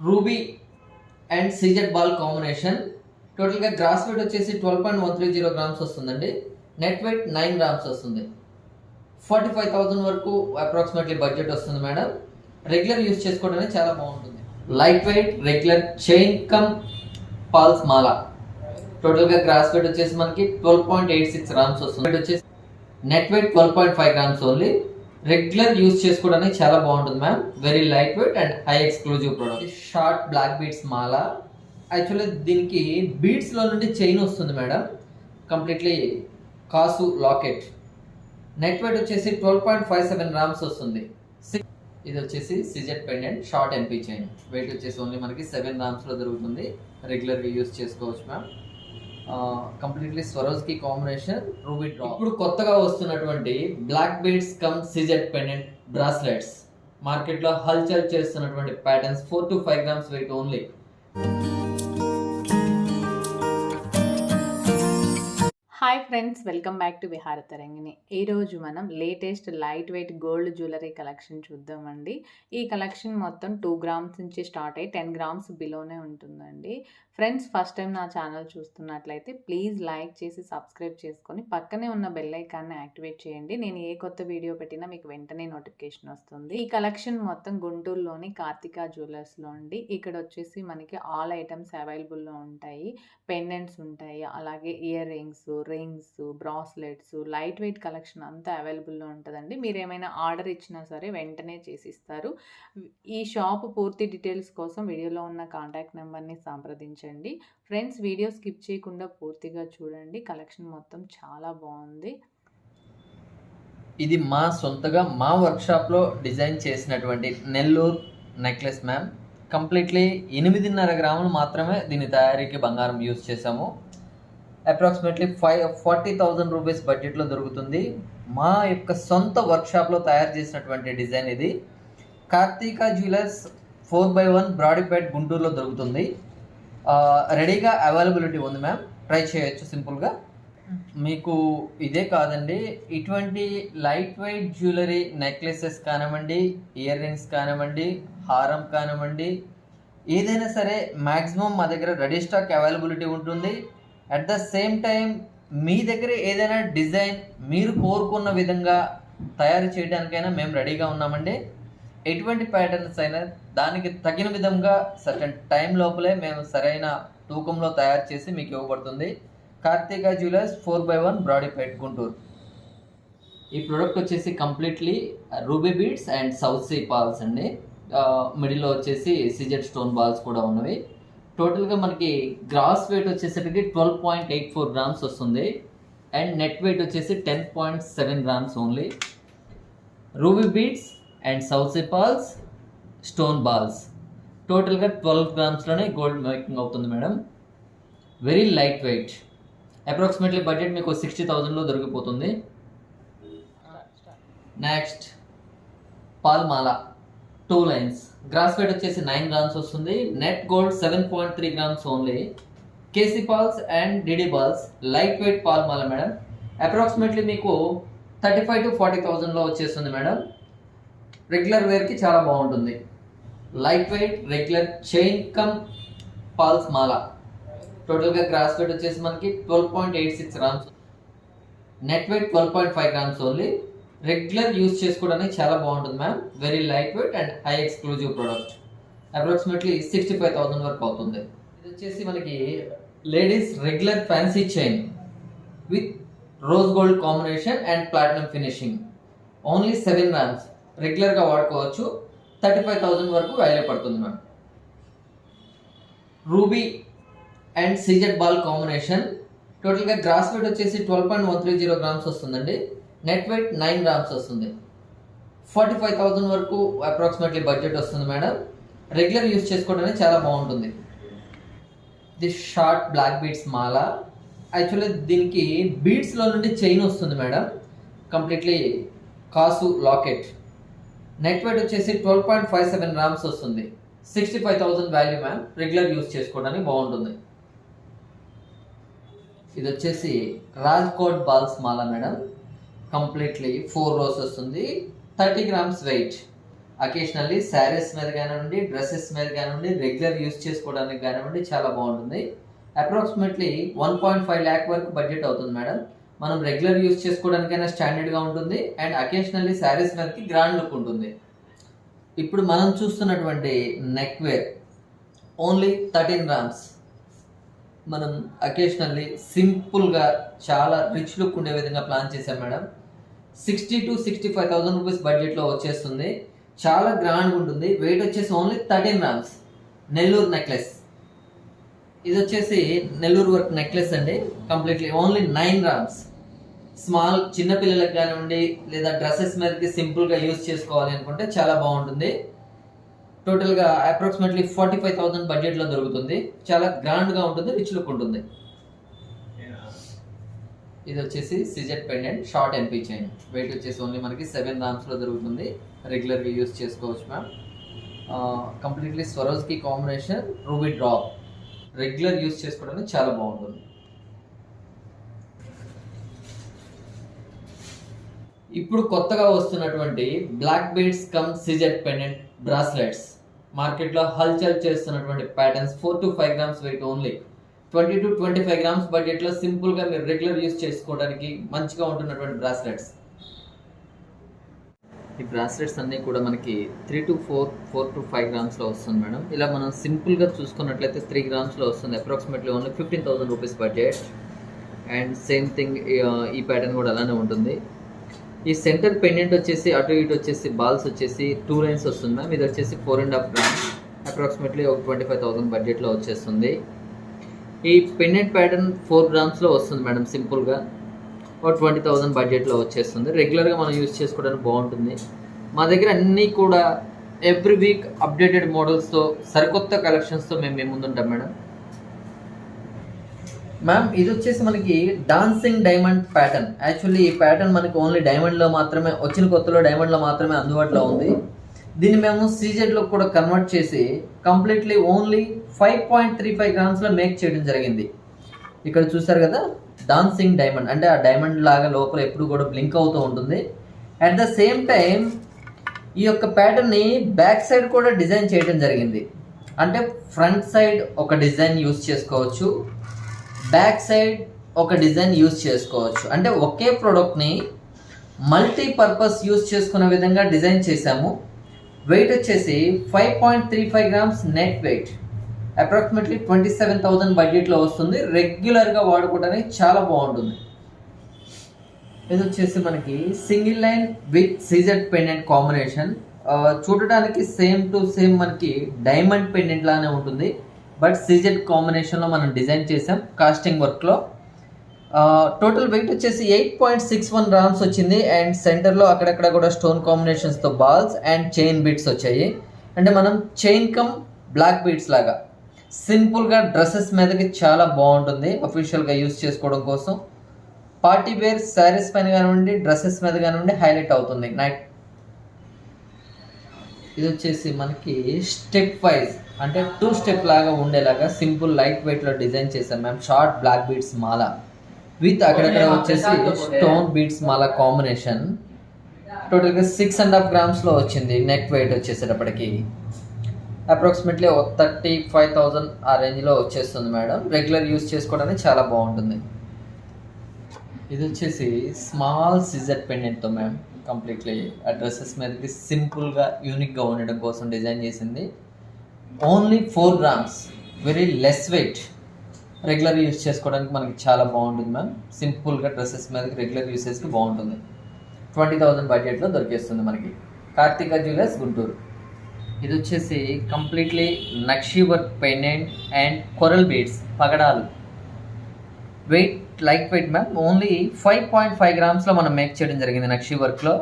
Ruby and CZ ball combination. టోటల్గా gross weight వచ్చేసి 12.130 grams వస్తుందండి. నెట్ వెయిట్ 9 గ్రామ్స్ వస్తుంది. 45,000 వరకు అప్రాక్సిమేట్లీ బడ్జెట్ వస్తుంది మేడం. రెగ్యులర్ యూస్ చేసుకోవడానికి చాలా బాగుంటుంది. Light weight regular chain come pearls మాల. టోటల్గా గ్రాస్ వెయిట్ వచ్చేసి మనకి 12.86 గ్రామ్స్ వస్తుంది. వచ్చేసి net weight 12.5 grams only. Regular use చేసుకోవడానికి చాలా బాగుంటుంది ma'am. Very light weight and high exclusive product. Short black beads మాల. యాక్చువల్లీ దీనికి బీడ్స్లో నుండి చైన్ వస్తుంది మేడం. కంప్లీట్లీ కాసు లాకెట్. నెట్ వెయిట్ వచ్చేసి 12.57 గ్రామ్స్ వస్తుంది. ఇది వచ్చేసి CZ pendant short MP chain. Weight వచ్చేసి ఓన్లీ మనకి 7 గ్రామ్స్లో దొరుకుతుంది. రెగ్యులర్గా యూస్ చేసుకోవచ్చు మ్యామ్. కంప్లీట్లీ స్వరోజ్కి కాంబినేషన్ రూబీ డ్రాప్. ఇప్పుడు కొత్తగా వస్తున్నటువంటి black beads come సిజెట్ pendant bracelets మార్కెట్లో హల్చల్ చేస్తున్నటువంటి patterns. 4 to 5 grams weight only. Hi friends, welcome back to Vihara Tarangini. ఈరోజు మనం latest light weight gold jewellery collection చూద్దామండి. ఈ కలెక్షన్ మొత్తం 2 గ్రామ్స్ నుంచి స్టార్ట్ అయ్యి 10 గ్రామ్స్ బిలోనే ఉంటుందండి. ఫ్రెండ్స్, ఫస్ట్ టైం నా ఛానల్ చూస్తున్నట్లయితే ప్లీజ్ లైక్ చేసి సబ్స్క్రైబ్ చేసుకొని పక్కనే ఉన్న బెల్ ఐకాన్ని యాక్టివేట్ చేయండి. నేను ఏ కొత్త వీడియో పెట్టినా మీకు వెంటనే నోటిఫికేషన్ వస్తుంది. ఈ కలెక్షన్ మొత్తం గుంటూరులోని కార్తికా జ్యువెలర్స్లో అండి. ఇక్కడ వచ్చేసి మనకి ఆల్ ఐటమ్స్ అవైలబుల్లో ఉంటాయి. పెండెంట్స్ ఉంటాయి, అలాగే ear rings, bracelets, light weight collection అంతా అవైలబుల్లో ఉంటుందండి. మీరు ఏమైనా ఆర్డర్ ఇచ్చినా సరే వెంటనే చేసిస్తారు. ఈ షాప్ పూర్తి డీటెయిల్స్ కోసం వీడియోలో ఉన్న కాంటాక్ట్ నెంబర్ని సంప్రదించండి. ఫ్రెండ్స్, వీడియో స్కిప్ చేయకుండా పూర్తిగా చూడండి. కలెక్షన్ మొత్తం చాలా బాగుంది. ఇది మా సొంతగా మా వర్క్షాప్లో డిజైన్ చేసినటువంటి నెల్లూరు నెక్లెస్ మ్యామ్. కంప్లీట్లీ 8.5 గ్రాములు మాత్రమే దీని తయారీకి బంగారం యూజ్ చేసాము. అప్రాక్సిమేట్లీ 40,000 రూపీస్ బడ్జెట్లో దొరుకుతుంది. మా యొక్క సొంత వర్క్షాప్లో తయారు చేసినటువంటి డిజైన్ ఇది. కార్తీకా జ్యువెలర్స్ 4/1 బ్రాడీపేట్ గుంటూరులో దొరుకుతుంది. రెడీగా అవైలబిలిటీ ఉంది మ్యామ్. ట్రై చేయొచ్చు సింపుల్గా. మీకు ఇదే కాదండి, ఇటువంటి లైట్ వెయిట్ జ్యువెలరీ నెక్లెసెస్ కానివ్వండి, ఇయర్ రింగ్స్ కానివ్వండి, హారం కానివ్వండి, ఏదైనా సరే మ్యాక్సిమం మా దగ్గర రెడీ స్టాక్ అవైలబిలిటీ ఉంటుంది. అట్ ద సేమ్ టైం మీ దగ్గర ఏదైనా డిజైన్ మీరు కోరుకున్న విధంగా తయారు చేయడానికైనా మేము రెడీగా ఉన్నామండి. ఎటువంటి ప్యాటర్న్స్ అయినా దానికి తగిన విధంగా సర్టన్ టైం లోపలే మేము సరైన తూకంలో తయారు చేసి మీకు ఇవ్వబడుతుంది. కార్తీకా జ్యువెలర్స్ 4/1 బ్రాడీపేట్ గుంటూరు. ఈ ప్రోడక్ట్ వచ్చేసి completely ruby beads and south sea pearls అండి. మిడిల్లో వచ్చేసి సిజెడ్ స్టోన్ బాల్స్ కూడా ఉన్నవి. టోటల్గా మనకి గ్రాస్ వెయిట్ వచ్చేసరికి 12.84 గ్రామ్స్ వస్తుంది. అండ్ నెట్ వెయిట్ వచ్చేసి 10.7 grams only. Ruby beads and south sea pearls, stone balls. టోటల్గా 12 గ్రామ్స్లోనే గోల్డ్ మేకింగ్ అవుతుంది madam. Very light weight. Approximately budget మీకు 60,000లో దొరికిపోతుంది. నెక్స్ట్ పాల్మాలా 2 లైన్స్. గ్రాస్ వెయిట్ వచ్చేసి 9 గ్రామ్స్ వస్తుంది. Net gold 7.3 grams only. KC pearls and DD balls light weight పాల్మాల మేడం. అప్రాక్సిమేట్లీ మీకు 35,000 to 40,000లో వచ్చేస్తుంది మేడం. రెగ్యులర్ వేర్కి చాలా బాగుంటుంది. Light weight regular chain come pearls మాల. టోటల్గా గ్రాస్ వెయిట్ వచ్చేసి మనకి 12.86 grams. Net weight 12.5 grams only. Regular use చేసుకోవడానికి చాలా బాగుంటుంది ma'am. Very light weight and high exclusive product. Approximately 65,000 వరకు అవుతుంది. ఇది వచ్చేసి మనకి ladies regular fancy chain with rose gold combination and platinum finishing. Only 7 grams. రెగ్యులర్గా వాడుకోవచ్చు. 35,000 వరకు వాల్యూ పడుతుంది ma'am. Ruby and CZ ball combination. టోటల్గా గ్రాస్ వెయిట్ వచ్చేసి 12.130 గ్రామ్స్ వస్తుందండి. నెట్ వెయిట్ 9 గ్రామ్స్ వస్తుంది. 45,000 వరకు అప్రాక్సిమేట్లీ బడ్జెట్ వస్తుంది మేడం. రెగ్యులర్ యూస్ చేసుకోవడానికి చాలా బాగుంటుంది. ది షార్ట్ బ్లాక్ బీడ్స్ మాల. యాక్చువల్లీ దీనికి బీడ్స్లో నుండి చైన్ వస్తుంది మేడం. కంప్లీట్లీ కాసు లాకెట్. నెట్ వెయిట్ వచ్చేసి 12.57 గ్రామ్స్ వస్తుంది. 65,000 వాల్యూ మ్యామ్. రెగ్యులర్ యూస్ చేసుకోవడానికి బాగుంటుంది. ఇది వచ్చేసి రాజ్కోట్ బాల్స్ మాల మేడం. కంప్లీట్లీ 4 rows వస్తుంది. 30 గ్రామ్స్ వెయిట్. అకేషనల్లీ శారీస్ మీద కానివ్వండి, డ్రెస్సెస్ మీద కానివ్వండి, రెగ్యులర్ యూస్ చేసుకోవడానికి కానివ్వండి చాలా బాగుంటుంది. అప్రాక్సిమేట్లీ 1.5 lakh వరకు బడ్జెట్ అవుతుంది మేడం. మనం రెగ్యులర్ యూస్ చేసుకోవడానికైనా స్టాండర్డ్గా ఉంటుంది అండ్ అకేషనల్లీ శారీస్ మీదకి గ్రాండ్ లుక్ ఉంటుంది. ఇప్పుడు మనం చూస్తున్నటువంటి నెక్ వేర్ ఓన్లీ 13 grams. మనం అకేషనల్లీ సింపుల్గా చాలా రిచ్ లుక్ ఉండే విధంగా ప్లాన్ చేశాం మేడం. 60 to 65,000 రూపీస్ బడ్జెట్లో వచ్చేస్తుంది. చాలా గ్రాండ్ ఉంటుంది. వెయిట్ వచ్చేసి ఓన్లీ 13 grams. నెల్లూరు నెక్లెస్. ఇది వచ్చేసి నెల్లూరు వర్క్ నెక్లెస్ అండి. Completely only 9 grams. స్మాల్ చిన్నపిల్లలకు కానివ్వండి లేదా డ్రెస్సెస్ మీదకి సింపుల్గా యూజ్ చేసుకోవాలి అనుకుంటే చాలా బాగుంటుంది. టోటల్గా అప్రాక్సిమేట్లీ 45,000 బడ్జెట్లో దొరుకుతుంది. చాలా గ్రాండ్గా ఉంటుంది, రిచ్ లుక్ ఉంటుంది. ఇది వచ్చేసి CZ pendant short NP chain. Weight వచ్చేసి ఓన్లీ మనకి 7 grams దొరుకుతుంది. రెగ్యులర్గా యూజ్ చేసుకోవచ్చు మ్యామ్. కంప్లీట్లీ స్వరోజ్కి combination ruby drop. Regular use చేసుకోవడానికి చాలా బాగుంటుంది. ఇప్పుడు కొత్తగా వస్తున్నటువంటి black beads come సిజెట్ pendant bracelets మార్కెట్లో హల్చల్ చేస్తున్నటువంటి patterns. 4 to 5 grams weight only. 20 to 25 grams బడ్జెట్లో సింపుల్గా మీరు రెగ్యులర్ యూస్ చేసుకోవడానికి మంచిగా ఉంటున్నటువంటి బ్రాస్లెట్స్. ఈ బ్రాస్లెట్స్ అన్నీ కూడా మనకి 4 to 5 gramsలో వస్తుంది మేడం. ఇలా మనం సింపుల్గా చూసుకున్నట్లయితే 3 gramsలో వస్తుంది. Approximately only 15,000 rupees budget. And same thing ఈ ప్యాటర్న్ కూడా అలానే ఉంటుంది. ఈ సెంటర్ పెండెంట్ వచ్చేసి అటు ఇటు వచ్చేసి బాల్స్ వచ్చేసి 2 lines వస్తుంది మ్యామ్. ఇది వచ్చేసి 4.5 grams. అప్రాక్సిమేట్లీ ఒక 25,000 బడ్జెట్లో వచ్చేస్తుంది. ఈ పెండెంట్ ప్యాటర్న్ 4 gramsలో వస్తుంది మేడం. సింపుల్గా ఒక 20,000 బడ్జెట్లో వచ్చేస్తుంది. రెగ్యులర్గా మనం యూజ్ చేసుకోవడానికి బాగుంటుంది. మా దగ్గర అన్నీ కూడా ఎవ్రీ వీక్ అప్డేటెడ్ మోడల్స్తో సరికొత్త కలెక్షన్స్తో మేము మీ ముందుంటాం మేడం. మ్యామ్ ఇది వచ్చేసి మనకి డాన్సింగ్ డైమండ్ ప్యాటర్న్. యాక్చువల్లీ ఈ ప్యాటర్న్ మనకి ఓన్లీ డైమండ్లో మాత్రమే వచ్చిన కొత్తలో డైమండ్లో మాత్రమే అందుబాటులో ఉంది. దీన్ని మేము సీజెడ్లో కూడా కన్వర్ట్ చేసి కంప్లీట్లీ ఓన్లీ 5.35 grams మేక్ చేయడం జరిగింది. ఇక్కడ చూసారు కదా డాన్సింగ్ డైమండ్ అంటే ఆ డైమండ్ లాగా లోపల ఎప్పుడు కూడా బ్లింక్ అవుతూ ఉంటుంది. అట్ ద సేమ్ టైం ఈ యొక్క ప్యాటర్న్ని బ్యాక్ సైడ్ కూడా డిజైన్ చేయడం జరిగింది. అంటే ఫ్రంట్ సైడ్ ఒక డిజైన్ యూస్ చేసుకోవచ్చు, బ్యాక్ సైడ్ ఒక డిజైన్ యూస్ చేసుకోవచ్చు. అంటే ఒకే ప్రోడక్ట్ని మల్టీపర్పస్ యూస్ చేసుకునే విధంగా డిజైన్ చేశాము. వెయిట్ వచ్చేసి 5.35 grams నెట్ వెయిట్. అప్రాక్సిమేట్లీ 27,000 బడ్జెట్లో వస్తుంది. రెగ్యులర్గా వాడుకోవడానికి చాలా బాగుంటుంది. ఇది వచ్చేసి మనకి single line with CZ pendant combination. చూడడానికి సేమ్ టు సేమ్ మనకి డైమండ్ పెండెంట్ లానే ఉంటుంది. బట్ సీజెడ్ కాంబినేషన్లో మనం డిజైన్ చేసాం కాస్టింగ్ వర్క్లో. టోటల్ వెయిట్ వచ్చేసి 8.61 grams వచ్చింది. అండ్ సెంటర్లో అక్కడక్కడ కూడా స్టోన్ కాంబినేషన్స్తో బాల్స్ అండ్ చైన్ బీట్స్ వచ్చాయి. అంటే మనం చైన్ కమ్ బ్లాక్ బీట్స్ లాగా సింపుల్గా డ్రెస్సెస్ మీదకి చాలా బాగుంటుంది. అఫీషియల్గా యూస్ చేసుకోవడం కోసం పార్టీ వేర్ శారీస్ పైన కానివ్వండి, డ్రెస్సెస్ మీద కానివ్వండి హైలైట్ అవుతుంది. నైట్ ఇది వచ్చేసి మనకి స్టెప్ వైజ్ అంటే 2 step లాగా ఉండేలాగా సింపుల్ లైట్ వెయిట్లో డిజైన్ చేశాం మ్యామ్. షార్ట్ బ్లాక్ బీట్స్ మాల విత్ అక్కడక్కడ వచ్చేసి స్టోన్ బీట్స్ మాల కాంబినేషన్. టోటల్గా 6.5 grams వచ్చింది. నెక్ వెయిట్ వచ్చేసేటప్పటికి అప్రాక్సిమేట్లీ 35,000 ఆ రేంజ్లో వచ్చేస్తుంది మేడం. రెగ్యులర్ యూస్ చేసుకోవడానికి చాలా బాగుంటుంది. ఇది వచ్చేసి స్మాల్ సిజర్ పెండెంట్తో మ్యామ్ కంప్లీట్లీ ఆ డ్రెస్సెస్ మీదకి సింపుల్గా యూనిక్గా ఉండడం కోసం డిజైన్ చేసింది. Only 4 grams, very less weight. Regular use చేసుకోవడానికి మనకి చాలా బాగుంటుంది మ్యామ్. సింపుల్గా డ్రెస్సెస్ మీదకి రెగ్యులర్ యూసేజ్కి బాగుంటుంది. 20,000 బడ్జెట్లో దొరికేస్తుంది మనకి. కార్తిక జ్యువెలర్స్ గుంటూరు. ఇది వచ్చేసి completely nakshi work pendant and coral beads పగడాలు. Weight light weight ma'am. Only 5.5 gramsలో మనం మేక్ చేయడం జరిగింది. నక్షి వర్క్లో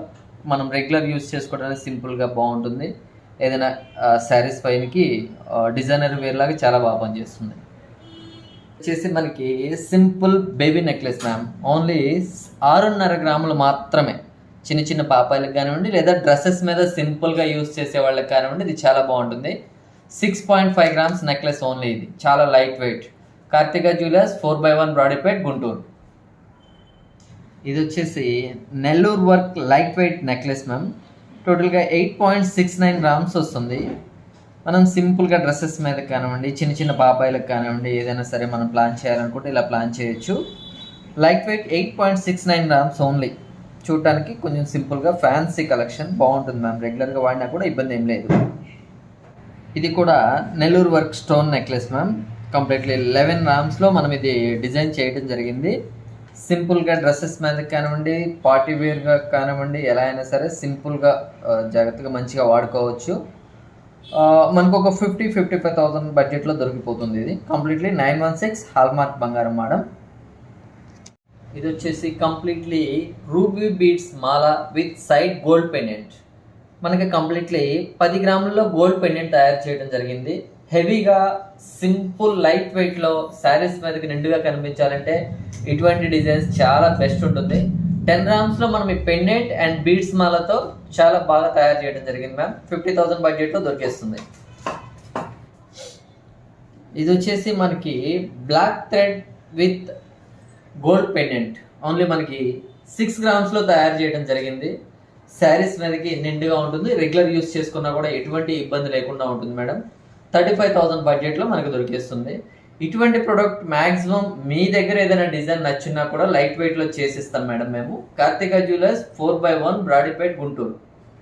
మనం రెగ్యులర్ యూస్ చేసుకోవడానికి సింపుల్గా బాగుంటుంది. ఏదైనా శారీస్ పైనకి డిజైనర్ వేర్ లాగా చాలా బాగా పనిచేస్తుంది. వచ్చేసి మనకి simple baby necklace ma'am. Only 6.5 grams మాత్రమే. చిన్న చిన్న పాపాయిలకు కానివ్వండి లేదా డ్రెస్సెస్ మీద సింపుల్గా యూస్ చేసే వాళ్ళకి కానివ్వండి ఇది చాలా బాగుంటుంది. 6.5 grams నెక్లెస్ ఓన్లీ. ఇది చాలా light weight. Karthika jewellers 4/1 Brodipet Guntur. ఇది వచ్చేసి Nellore work light weight necklace ma'am. టోటల్గా 8.69 గ్రామ్స్ వస్తుంది. మనం సింపుల్గా డ్రెస్సెస్ మీద కానివ్వండి, చిన్న చిన్న పాపాయిలకు కానివ్వండి, ఏదైనా సరే మనం ప్లాన్ చేయాలనుకుంటే ఇలా ప్లాన్ చేయొచ్చు. Light weight 8.69 grams only. చూడటానికి కొంచెం సింపుల్గా ఫ్యాన్సీ కలెక్షన్ బాగుంటుంది మ్యామ్. రెగ్యులర్గా వాడినా కూడా ఇబ్బంది ఏం లేదు. ఇది కూడా Nellore work stone necklace ma'am. Completely 11 గ్రామ్స్లో మనం ఇది డిజైన్ చేయడం జరిగింది. సింపుల్గా డ్రెస్సెస్ మీద కానివ్వండి, పార్టీ వేర్గా కానివ్వండి, ఎలా అయినా సరే సింపుల్గా జాగ్రత్తగా మంచిగా వాడుకోవచ్చు. మనకు ఒక 50-55,000 బడ్జెట్లో దొరికిపోతుంది. ఇది కంప్లీట్లీ 916 హాల్మార్క్ బంగారం మేడం. ఇది వచ్చేసి completely ruby beads Mala with side gold pendant. మనకి కంప్లీట్లీ 10 గ్రాములలో గోల్డ్ పెండెంట్ తయారు చేయడం జరిగింది. హెవీగా సింపుల్ లైట్ వెయిట్లో శారీస్ మీదకి నిండుగా కనిపించాలంటే ఇటువంటి డిజైన్స్ చాలా బెస్ట్ ఉంటుంది. 10 గ్రామ్స్లో మనం ఈ పెండెంట్ అండ్ బీడ్స్ మాలతో చాలా బాగా తయారు చేయడం జరిగింది మ్యామ్. 50,000 బడ్జెట్లో దొరికేస్తుంది. ఇది వచ్చేసి మనకి black thread with gold pendant only మనకి 6 గ్రామ్స్లో తయారు చేయడం జరిగింది. శారీస్ మీదకి నిండుగా ఉంటుంది. రెగ్యులర్ యూస్ చేసుకున్నా కూడా ఎటువంటి ఇబ్బంది లేకుండా ఉంటుంది మేడం. 35,000 బడ్జెట్లో మనకు దొరికేస్తుంది. ఇటువంటి ప్రోడక్ట్ మ్యాక్సిమం మీ దగ్గర ఏదైనా డిజైన్ నచ్చినా కూడా లైట్ వెయిట్లో చేసిస్తాం మేడం మేము. కార్తిక జ్యువెలర్స్ 4/1 బ్రాడీపేట్ గుంటూరు.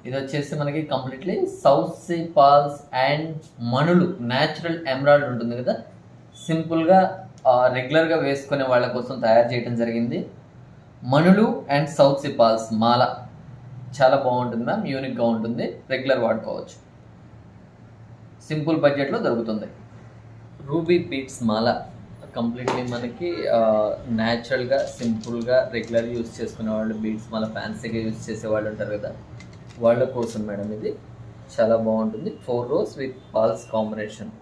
ఇది వచ్చేసి మనకి completely south sea pearls and మణులు న్యాచురల్ ఎమరాల్డ్ ఉంటుంది కదా, సింపుల్గా రెగ్యులర్గా వేసుకునే వాళ్ళ కోసం తయారు చేయడం జరిగింది. మణులు అండ్ సౌత్ సీ పాల్స్ మాల చాలా బాగుంటుంది మ్యామ్. యూనిక్గా ఉంటుంది, రెగ్యులర్ వాడుకోవచ్చు. సింపుల్ బడ్జెట్లో దొరుకుతుంది. రూబీ బీడ్స్ మాల కంప్లీట్లీ మనకి న్యాచురల్గా సింపుల్గా రెగ్యులర్ యూస్ చేసుకునే వాళ్ళు, బీడ్స్ మాల ఫ్యాన్సీగా యూస్ చేసే వాళ్ళు ఉంటారు కదా, వాళ్ళ కోసం మేడం. ఇది చాలా బాగుంటుంది. 4 rows with pearls combination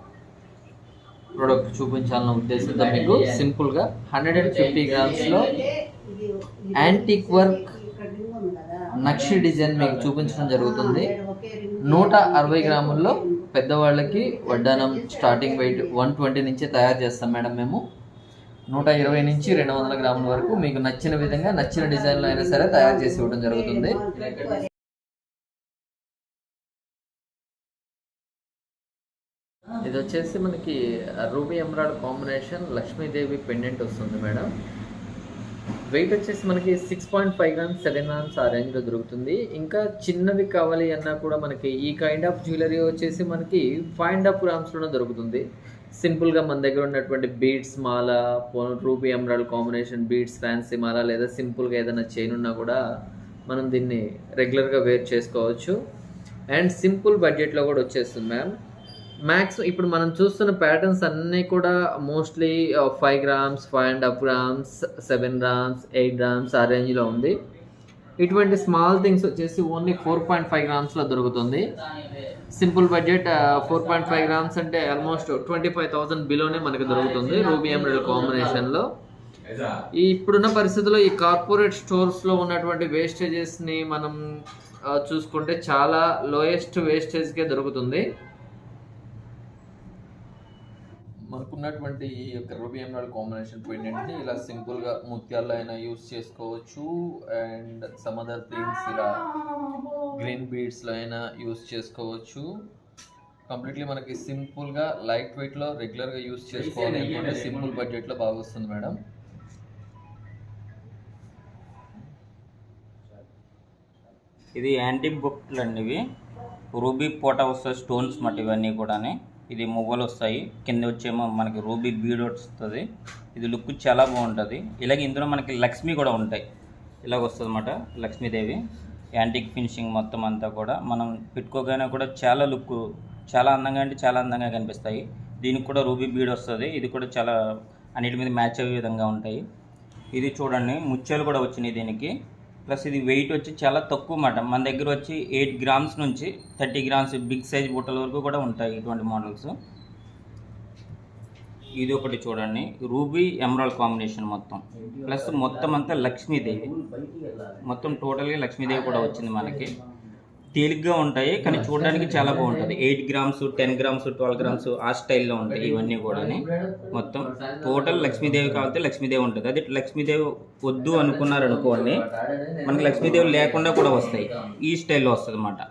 product చూపించాలన్న ఉద్దేశంతో మీకు సింపుల్గా 150 గ్రామ్స్లో యాంటిక్ వర్క్ నక్షి డిజైన్ మీకు చూపించడం జరుగుతుంది. 160 గ్రాముల్లో పెద్దవాళ్ళకి వడ్డానం స్టార్టింగ్ వెయిట్ 120 నుంచి తయారు చేస్తాం మేడం మేము. 120 నుంచి 200 గ్రాముల వరకు మీకు నచ్చిన విధంగా నచ్చిన డిజైన్లో అయినా సరే తయారు చేసి ఇవ్వడం జరుగుతుంది. ఇది వచ్చేసి మనకి ruby emerald combination Lakshmidevi pendant వస్తుంది మేడం. వెయిట్ వచ్చేసి మనకి 6.5 గ్రామ్స్ 7 గ్రామ్స్ ఆ రేంజ్లో దొరుకుతుంది. ఇంకా చిన్నవి కావాలి అన్నా కూడా మనకి ఈ కైండ్ ఆఫ్ జ్యువెలరీ వచ్చేసి మనకి 5.5 గ్రామ్స్లోనే దొరుకుతుంది. సింపుల్గా మన దగ్గర ఉన్నటువంటి బీడ్స్ మాల, ruby emerald combination beads fancy మాల, లేదా సింపుల్గా ఏదైనా చైన్ ఉన్నా కూడా మనం దీన్ని రెగ్యులర్గా వేర్ చేసుకోవచ్చు. అండ్ సింపుల్ బడ్జెట్లో కూడా వచ్చేస్తుంది మ్యామ్. మ్యాక్సిమం ఇప్పుడు మనం చూస్తున్న ప్యాటర్న్స్ అన్నీ కూడా mostly 5 grams, 5.5 grams, 7 grams, 8 grams ఆ రేంజ్లో ఉంది. ఇటువంటి స్మాల్ థింగ్స్ వచ్చేసి ఓన్లీ 4.5 గ్రామ్స్లో దొరుకుతుంది. సింపుల్ బడ్జెట్ 4.5 గ్రామ్స్ అంటే ఆల్మోస్ట్ 25,000 బిలోనే మనకు దొరుకుతుంది రూబీ ఎమరాల్డ్ కాంబినేషన్లో. ఇప్పుడున్న పరిస్థితుల్లో ఈ కార్పొరేట్ స్టోర్స్లో ఉన్నటువంటి వేస్టేజెస్ని మనం చూసుకుంటే చాలా లోయెస్ట్ వేస్టేజ్కే దొరుకుతుంది. మనకున్నటువంటి ఈ యొక్క రూబీ ఎమరాల్డ్ కాంబినేషన్ పెండెంట్ని ఇలా సింపుల్గా ముత్యాల్లో అయినా యూస్ చేసుకోవచ్చు. అండ్ సమ్ అదర్ థింగ్స్ ఇలా గ్రీన్ బీడ్స్లో అయినా యూస్ చేసుకోవచ్చు. కంప్లీట్లీ మనకి సింపుల్గా లైట్ వెయిట్లో రెగ్యులర్గా యూస్ చేసుకోవాలి అనుకుంటే సింపుల్ బడ్జెట్లో బాగా వస్తుంది మేడం. ఇది యాంటిక్ బుక్లు అండి. ఇవి రూబీ పోటా వస్తాయి, స్టోన్స్ మాట ఇవన్నీ కూడా. ఇది మువ్వలు వస్తాయి, కింద వచ్చేమో మనకి రూబీ బీడ్ వస్తుంది. ఇది లుక్ చాలా బాగుంటుంది. ఇలాగే ఇందులో మనకి లక్ష్మి కూడా ఉంటాయి. ఇలాగ వస్తుంది అన్నమాట లక్ష్మీదేవి. యాంటిక్ ఫినిషింగ్ మొత్తం అంతా కూడా మనం పెట్టుకోగానే కూడా చాలా లుక్ చాలా అందంగా అంటే చాలా అందంగా కనిపిస్తాయి. దీనికి కూడా రూబీ బీడ్ వస్తుంది. ఇది కూడా చాలా అన్నిటి మీద మ్యాచ్ అయ్యే విధంగా ఉంటాయి. ఇది చూడండి ముత్యాలు కూడా వచ్చినాయి దీనికి. ప్లస్ ఇది వెయిట్ వచ్చి చాలా తక్కువ మాట. మన దగ్గర వచ్చి 8 గ్రామ్స్ నుంచి 30 గ్రామ్స్ బిగ్ సైజ్ బుట్టల వరకు కూడా ఉంటాయి ఇటువంటి మోడల్స్. ఇది ఒకటి చూడండి, రూబీ ఎమరాల్డ్ కాంబినేషన్ మొత్తం. ప్లస్ మొత్తం అంతా లక్ష్మీదేవి, మొత్తం టోటల్గా లక్ష్మీదేవి కూడా వచ్చింది మనకి. తేలిగ్గా ఉంటాయి, కానీ చూడడానికి చాలా బాగుంటుంది. 8 గ్రామ్స్, 10 గ్రామ్స్, 12 గ్రామ్స్ ఆ స్టైల్లో ఉంటాయి ఇవన్నీ కూడా. మొత్తం టోటల్ లక్ష్మీదేవి కావాలంటే లక్ష్మీదేవి ఉంటుంది. అదే లక్ష్మీదేవి వద్దు అనుకున్నారు అనుకోండి, మనకి లక్ష్మీదేవి లేకుండా కూడా వస్తాయి. ఈ స్టైల్లో వస్తుంది అన్నమాట.